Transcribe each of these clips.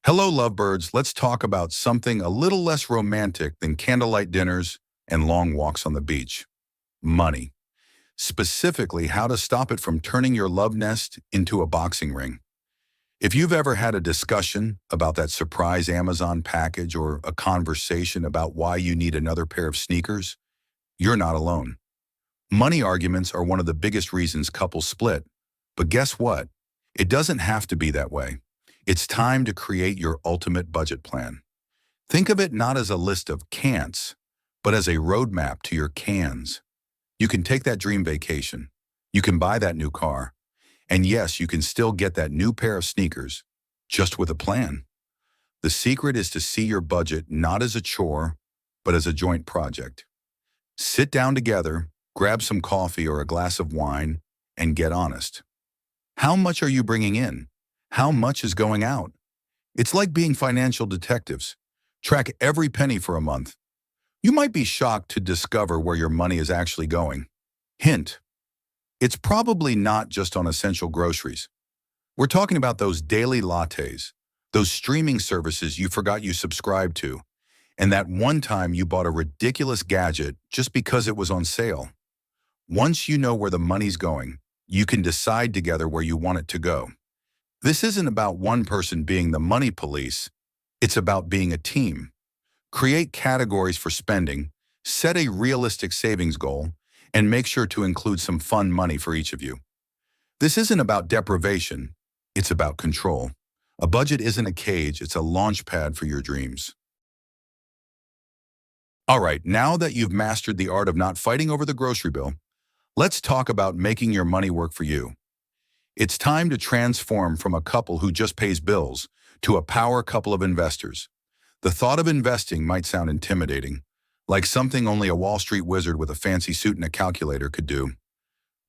Hello, lovebirds. Let's talk about something a little less romantic than candlelight dinners and long walks on the beach. Money. Specifically, how to stop it from turning your love nest into a boxing ring. If you've ever had a discussion about that surprise Amazon package or a conversation about why you need another pair of sneakers, you're not alone. Money arguments are one of the biggest reasons couples split. But guess what? It doesn't have to be that way. It's time to create your ultimate budget plan. Think of it not as a list of can'ts, but as a roadmap to your cans. You can take that dream vacation. You can buy that new car. And yes, you can still get that new pair of sneakers, just with a plan. The secret is to see your budget not as a chore, but as a joint project. Sit down together, grab some coffee or a glass of wine, and get honest. How much are you bringing in? How much is going out? It's like being financial detectives. Track every penny for a month. You might be shocked to discover where your money is actually going. Hint: it's probably not just on essential groceries. We're talking about those daily lattes, those streaming services you forgot you subscribed to, and that one time you bought a ridiculous gadget just because it was on sale. Once you know where the money's going, you can decide together where you want it to go. This isn't about one person being the money police. It's about being a team. Create categories for spending, set a realistic savings goal, and make sure to include some fun money for each of you. This isn't about deprivation. It's about control. A budget isn't a cage. It's a launch pad for your dreams. All right, now that you've mastered the art of not fighting over the grocery bill, let's talk about making your money work for you. It's time to transform from a couple who just pays bills to a power couple of investors. The thought of investing might sound intimidating, like something only a Wall Street wizard with a fancy suit and a calculator could do.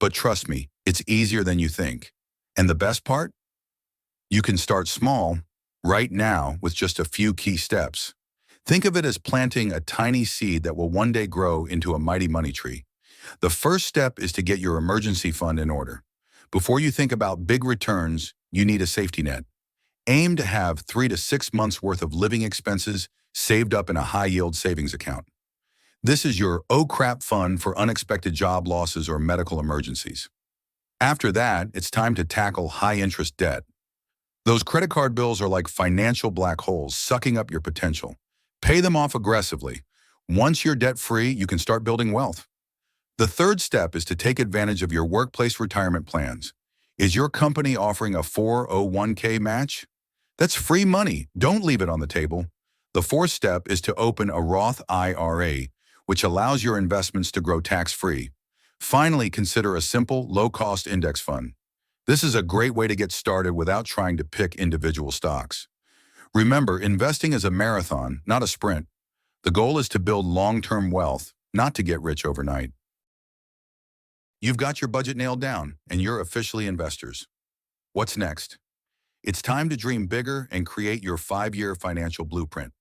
But trust me, it's easier than you think. And the best part? You can start small, right now, with just a few key steps. Think of it as planting a tiny seed that will one day grow into a mighty money tree. The first step is to get your emergency fund in order. Before you think about big returns, you need a safety net. Aim to have 3 to 6 months worth of living expenses saved up in a high-yield savings account. This is your oh crap fund for unexpected job losses or medical emergencies. After that, it's time to tackle high-interest debt. Those credit card bills are like financial black holes sucking up your potential. Pay them off aggressively. Once you're debt-free, you can start building wealth. The third step is to take advantage of your workplace retirement plans. Is your company offering a 401k match? That's free money. Don't leave it on the table. The fourth step is to open a Roth IRA, which allows your investments to grow tax-free. Finally, consider a simple, low-cost index fund. This is a great way to get started without trying to pick individual stocks. Remember, investing is a marathon, not a sprint. The goal is to build long-term wealth, not to get rich overnight. You've got your budget nailed down, and you're officially investors. What's next? It's time to dream bigger and create your 5-year financial blueprint.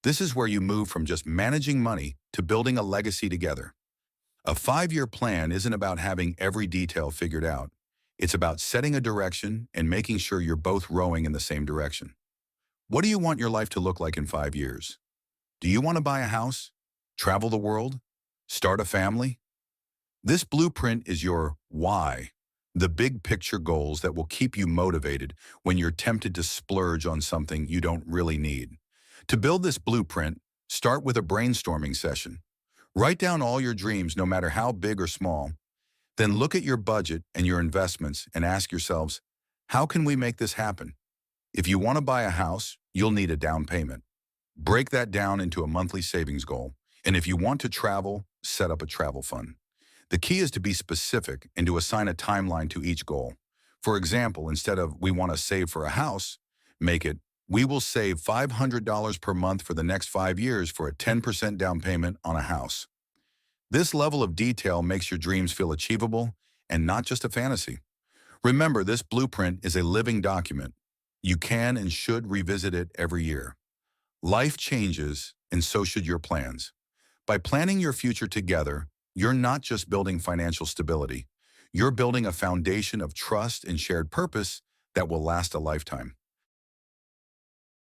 This is where you move from just managing money to building a legacy together. A 5-year plan isn't about having every detail figured out. It's about setting a direction and making sure you're both rowing in the same direction. What do you want your life to look like in 5 years? Do you want to buy a house, travel the world, start a family? This blueprint is your why, the big picture goals that will keep you motivated when you're tempted to splurge on something you don't really need. To build this blueprint, start with a brainstorming session. Write down all your dreams, no matter how big or small. Then look at your budget and your investments and ask yourselves, how can we make this happen? If you want to buy a house, you'll need a down payment. Break that down into a monthly savings goal. And if you want to travel, set up a travel fund. The key is to be specific and to assign a timeline to each goal. For example, instead of "we want to save for a house," make it "we will save $500 per month for the next 5 years for a 10% down payment on a house." This level of detail makes your dreams feel achievable and not just a fantasy. Remember, this blueprint is a living document. You can and should revisit it every year. Life changes, and so should your plans. By planning your future together, you're not just building financial stability. You're building a foundation of trust and shared purpose that will last a lifetime.